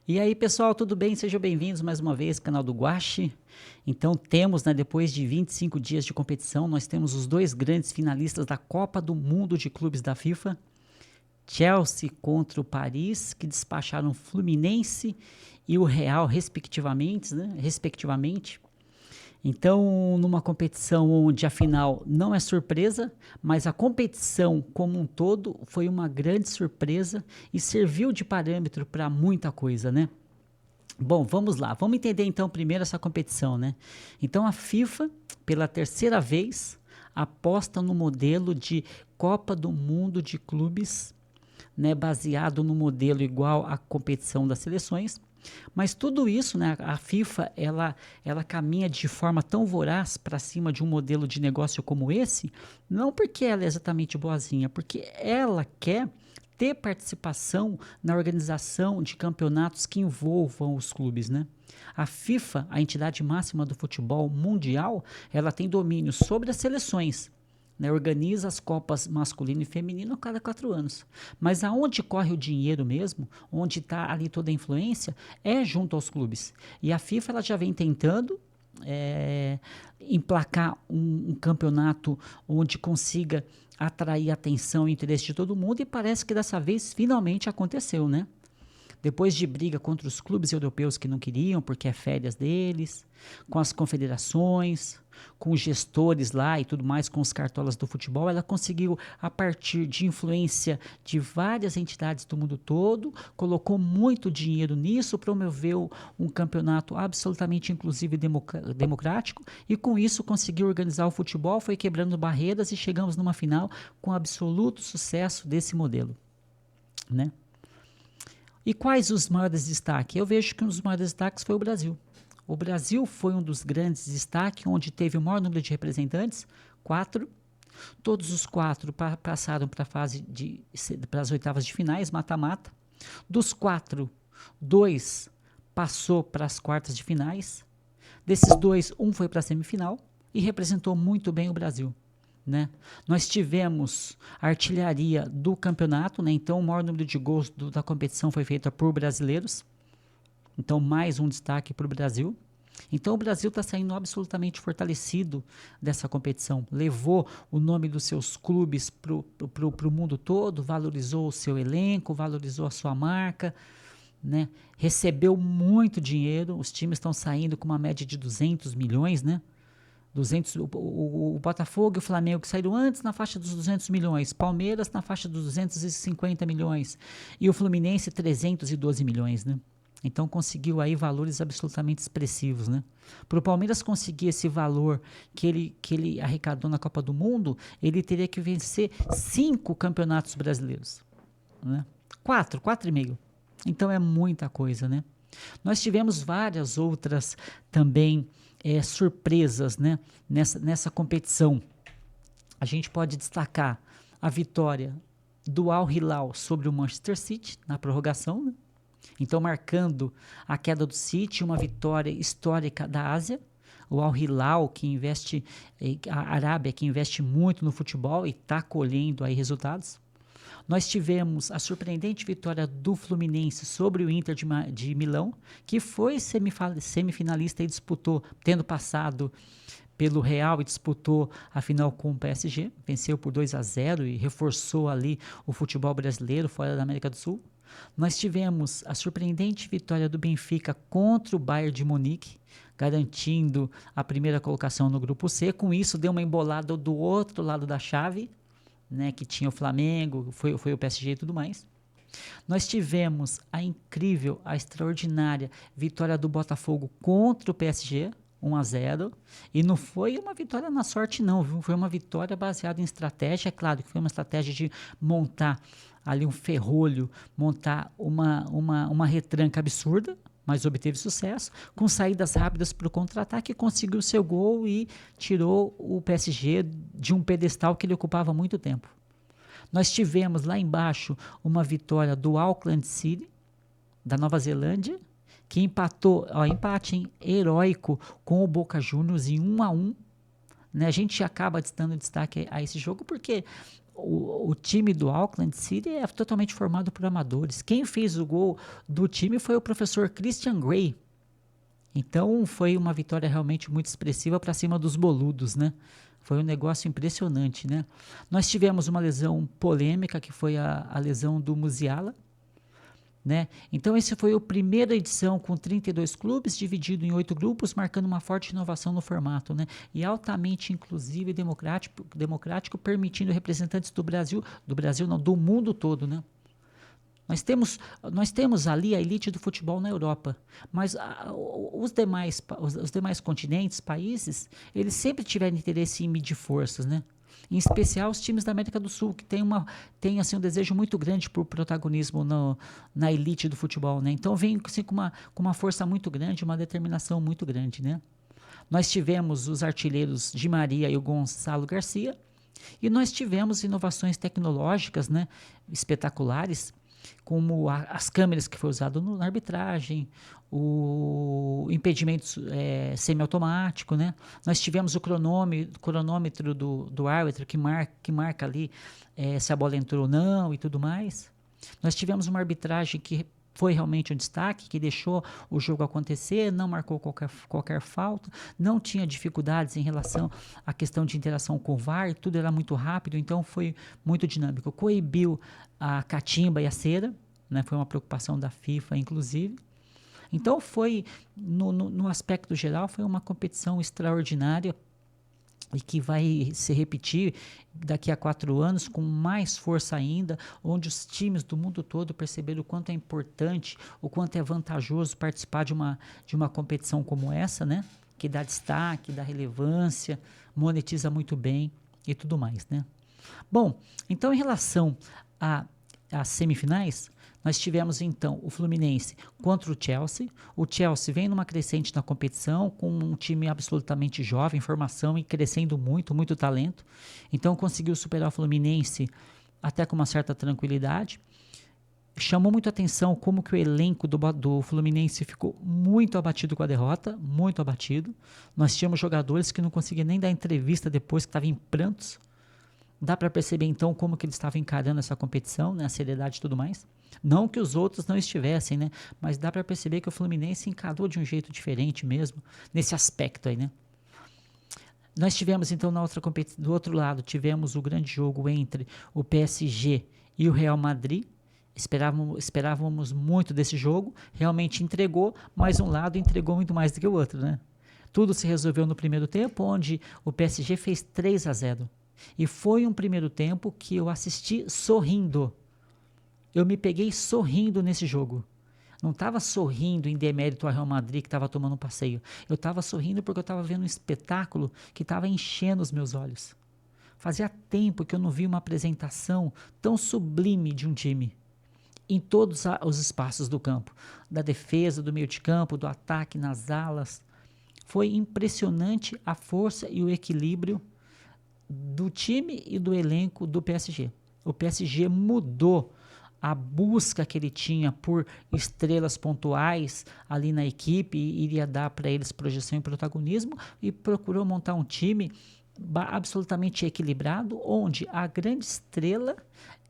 E aí, pessoal, tudo bem? Sejam bem-vindos mais uma vez ao canal do Guache. Então, temos, né, depois de 25 dias de competição, nós temos os dois grandes finalistas da Copa do Mundo de Clubes da FIFA. Chelsea contra o Paris, que despacharam o Fluminense e o Real, respectivamente. Então, numa competição onde a final não é surpresa, mas a competição como um todo foi uma grande surpresa e serviu de parâmetro para muita coisa, né? Bom, vamos lá. Vamos entender então primeiro essa competição, né? Então a FIFA, pela terceira vez, aposta no modelo de Copa do Mundo de Clubes, né, baseado no modelo igual à competição das seleções. Mas tudo isso, né, a FIFA, ela caminha de forma tão voraz para cima de um modelo de negócio como esse, não porque ela é exatamente boazinha, porque ela quer ter participação na organização de campeonatos que envolvam os clubes, né? A FIFA, a entidade máxima do futebol mundial, ela tem domínio sobre as seleções, né, organiza as Copas masculino e feminino a cada 4 anos. Mas aonde corre o dinheiro mesmo, onde está ali toda a influência, é junto aos clubes. E a FIFA ela já vem tentando emplacar um campeonato onde consiga atrair a atenção e interesse de todo mundo, e parece que dessa vez finalmente aconteceu, né? Depois de briga contra os clubes europeus que não queriam, porque é férias deles, com as confederações, com os gestores lá e tudo mais, com os cartolas do futebol, ela conseguiu, a partir de influência de várias entidades do mundo todo, colocou muito dinheiro nisso, promoveu um campeonato absolutamente inclusivo e democrático, e com isso conseguiu organizar o futebol, foi quebrando barreiras e chegamos numa final com absoluto sucesso desse modelo, né? E quais os maiores destaques? Eu vejo que um dos maiores destaques foi o Brasil. O Brasil foi um dos grandes destaques, onde teve o maior número de representantes, 4. Todos os 4 passaram para as oitavas de finais, mata-mata. Dos 4, 2 passou para as quartas de finais. Desses 2, um foi para a semifinal e representou muito bem o Brasil, né? Nós tivemos a artilharia do campeonato, né? Então o maior número de gols da competição foi feita por brasileiros, então mais um destaque para o Brasil. Então o Brasil está saindo absolutamente fortalecido dessa competição, levou o nome dos seus clubes para o mundo todo, valorizou o seu elenco, valorizou a sua marca, né? Recebeu muito dinheiro, os times estão saindo com uma média de 200 milhões, né? 200, o Botafogo e o Flamengo que saíram antes na faixa dos 200 milhões, Palmeiras na faixa dos 250 milhões e o Fluminense 312 milhões, né? Então conseguiu aí valores absolutamente expressivos, né? Para o Palmeiras conseguir esse valor que ele arrecadou na Copa do Mundo, ele teria que vencer 5 campeonatos brasileiros, né? 4,5. Então é muita coisa, né? Nós tivemos várias outras também surpresas, né, nessa competição. A gente pode destacar a vitória do Al Hilal sobre o Manchester City na prorrogação, né? Então marcando a queda do City, uma vitória histórica da Ásia. O Al Hilal, que investe, a Arábia, que investe muito no futebol e está colhendo aí resultados. Nós tivemos a surpreendente vitória do Fluminense sobre o Inter de Milão, que foi semifinalista e disputou, tendo passado pelo Real e disputou a final com o PSG, venceu por 2-0 e reforçou ali o futebol brasileiro fora da América do Sul. Nós tivemos a surpreendente vitória do Benfica contra o Bayern de Munique, garantindo a primeira colocação no grupo C. Com isso, deu uma embolada do outro lado da chave, né, que tinha o Flamengo, foi o PSG e tudo mais. Nós tivemos a incrível, a extraordinária vitória do Botafogo contra o PSG, 1-0, e não foi uma vitória na sorte não, viu? Foi uma vitória baseada em estratégia, é claro que foi uma estratégia de montar ali um ferrolho, montar uma retranca absurda, mas obteve sucesso, com saídas rápidas para o contra-ataque, conseguiu seu gol e tirou o PSG de um pedestal que ele ocupava há muito tempo. Nós tivemos lá embaixo uma vitória do Auckland City, da Nova Zelândia, que empatou, empate heróico com o Boca Juniors em 1-1. Né? A gente acaba dando destaque a esse jogo porque o time do Auckland City é totalmente formado por amadores. Quem fez o gol do time foi o professor Christian Gray. Então foi uma vitória realmente muito expressiva para cima dos boludos, né? Foi um negócio impressionante, né? Nós tivemos uma lesão polêmica, que foi a lesão do Musiala, né? Então esse foi a primeira edição com 32 clubes, dividido em 8 grupos, marcando uma forte inovação no formato, né? E altamente inclusivo e democrático, permitindo representantes do Brasil não, do mundo todo, né? Nós temos ali a elite do futebol na Europa, mas os demais continentes, países, eles sempre tiveram interesse em medir forças, né? Em especial os times da América do Sul, que tem assim, um desejo muito grande por protagonismo na elite do futebol, né? Então vem assim, com uma força muito grande, uma determinação muito grande, né? Nós tivemos os artilheiros Di Maria e o Gonçalo Garcia, e nós tivemos inovações tecnológicas, né, espetaculares, como as câmeras que foi usado na arbitragem, o impedimento semiautomático, né? Nós tivemos o cronômetro do árbitro que marca ali se a bola entrou ou não e tudo mais. Nós tivemos uma arbitragem que foi realmente um destaque, que deixou o jogo acontecer, não marcou qualquer falta, não tinha dificuldades em relação à questão de interação com o VAR, tudo era muito rápido, então foi muito dinâmico. Coibiu a catimba e a cera, né, foi uma preocupação da FIFA, inclusive. Então foi, no aspecto geral, foi uma competição extraordinária, e que vai se repetir daqui a 4 anos com mais força ainda, onde os times do mundo todo perceberam o quanto é importante, o quanto é vantajoso participar de uma competição como essa, né? Que dá destaque, dá relevância, monetiza muito bem e tudo mais, né? Bom, então em relação às semifinais, nós tivemos então o Fluminense contra o Chelsea. O Chelsea vem numa crescente na competição, com um time absolutamente jovem, formação e crescendo muito, muito talento. Então conseguiu superar o Fluminense até com uma certa tranquilidade. Chamou muito a atenção como que o elenco do Fluminense ficou muito abatido com a derrota, muito abatido. Nós tínhamos jogadores que não conseguiam nem dar entrevista depois, que estavam em prantos. Dá para perceber então como que eles estavam encarando essa competição, né, a seriedade e tudo mais. Não que os outros não estivessem, né, mas dá para perceber que o Fluminense encarou de um jeito diferente mesmo, nesse aspecto aí, né. Nós tivemos então do outro lado, tivemos o grande jogo entre o PSG e o Real Madrid. Esperávamos muito desse jogo, realmente entregou, mas um lado entregou muito mais do que o outro, né. Tudo se resolveu no primeiro tempo, onde o PSG fez 3-0. E foi um primeiro tempo que eu assisti sorrindo. Eu me peguei sorrindo nesse jogo. Não estava sorrindo em demérito ao Real Madrid, que estava tomando um passeio. Eu estava sorrindo porque eu estava vendo um espetáculo que estava enchendo os meus olhos. Fazia tempo que eu não vi uma apresentação tão sublime de um time. Em todos os espaços do campo. Da defesa, do meio de campo, do ataque, nas alas. Foi impressionante a força e o equilíbrio do time e do elenco do PSG. O PSG mudou a busca que ele tinha por estrelas pontuais ali na equipe, e iria dar para eles projeção e protagonismo, e procurou montar um time absolutamente equilibrado, onde a grande estrela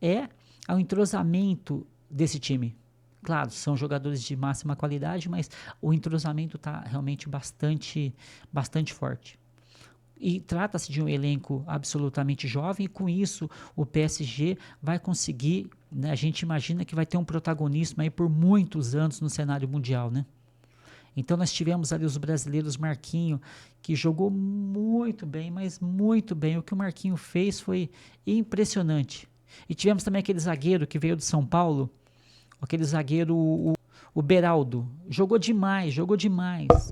é o entrosamento desse time. Claro, são jogadores de máxima qualidade, mas o entrosamento está realmente bastante forte. E trata-se de um elenco absolutamente jovem, e com isso o PSG vai conseguir, né, a gente imagina que vai ter um protagonismo aí por muitos anos no cenário mundial, né? Então nós tivemos ali os brasileiros, Marquinho, que jogou muito bem, mas muito bem. O que o Marquinho fez foi impressionante. E tivemos também aquele zagueiro que veio de São Paulo, aquele zagueiro, o Beraldo, jogou demais.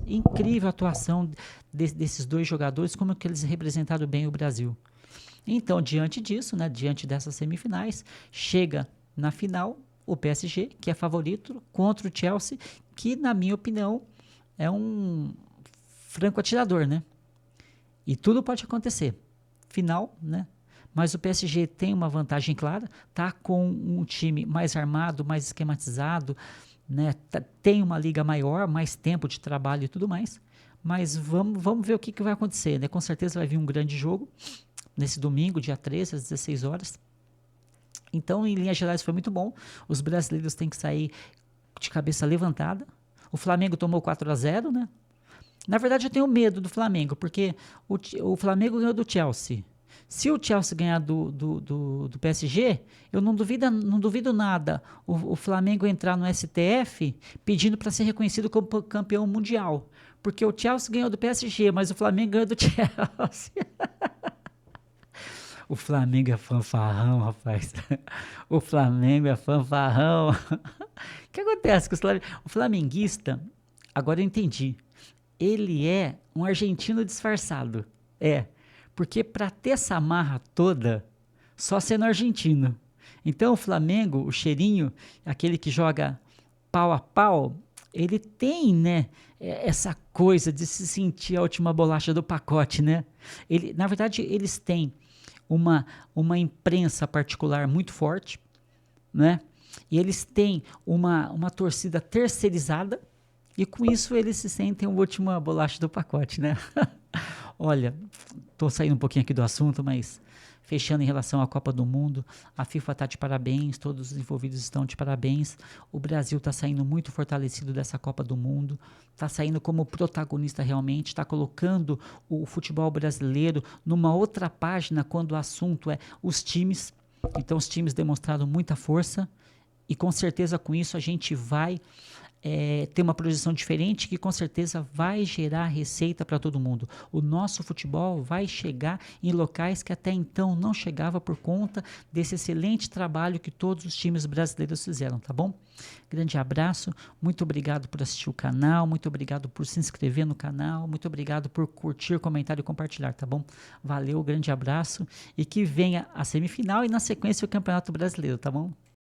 Incrível a atuação desses dois jogadores, como que eles representaram bem o Brasil. Então, diante disso, né, diante dessas semifinais, chega na final o PSG, que é favorito, contra o Chelsea, que, na minha opinião, é um franco atirador, né? E tudo pode acontecer. Final, né? Mas o PSG tem uma vantagem clara, tá com um time mais armado, mais esquematizado, né? Tem uma liga maior, mais tempo de trabalho e tudo mais, mas vamos ver o que vai acontecer, né? Com certeza vai vir um grande jogo, nesse domingo, dia 13, às 16 horas. Então, em linhas gerais, foi muito bom. Os brasileiros têm que sair de cabeça levantada. O Flamengo tomou 4-0, né? Na verdade, eu tenho medo do Flamengo, porque o Flamengo ganhou do Chelsea. Se o Chelsea ganhar do PSG, eu não duvido nada o Flamengo entrar no STF pedindo para ser reconhecido como campeão mundial. Porque o Chelsea ganhou do PSG, mas o Flamengo ganhou do Chelsea. O Flamengo é fanfarrão, rapaz. O Flamengo é fanfarrão. O que acontece com o flamenguista? Agora eu entendi. Ele é um argentino disfarçado. É. Porque para ter essa marra toda, só sendo argentino. Então o Flamengo, o cheirinho, aquele que joga pau a pau, ele tem, né, essa coisa de se sentir a última bolacha do pacote, né? Na verdade, eles têm uma imprensa particular muito forte, né? E eles têm uma torcida terceirizada, e com isso eles se sentem a última bolacha do pacote, né? Olha, tô saindo um pouquinho aqui do assunto, mas fechando em relação à Copa do Mundo, a FIFA está de parabéns, todos os envolvidos estão de parabéns. O Brasil está saindo muito fortalecido dessa Copa do Mundo, está saindo como protagonista realmente, está colocando o futebol brasileiro numa outra página quando o assunto é os times. Então os times demonstraram muita força e com certeza com isso a gente vai ter uma projeção diferente que com certeza vai gerar receita para todo mundo. O nosso futebol vai chegar em locais que até então não chegava por conta desse excelente trabalho que todos os times brasileiros fizeram, tá bom? Grande abraço, muito obrigado por assistir o canal, muito obrigado por se inscrever no canal, muito obrigado por curtir, comentar e compartilhar, tá bom? Valeu, grande abraço e que venha a semifinal e na sequência o Campeonato Brasileiro, tá bom?